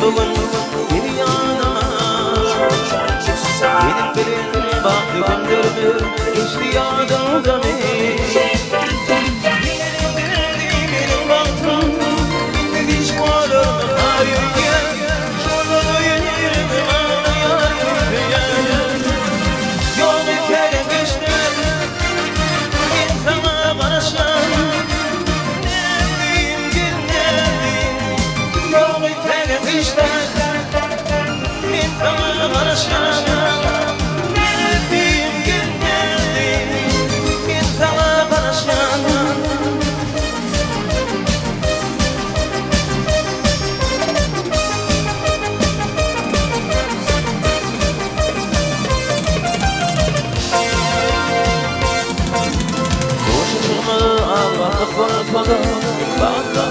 bugün bir yanıma. Benim bilin baktı gündürdü geçti yadımda beni. Benim baktım hiç varım hayır. Şurada yerim ağlayar yol ülkeden geçti insana karışan. Nevdim dinledim yol ülkeden geçti insana karışan. Nevdim dinledim insana karışan. Allah'ı korkmadı, baktı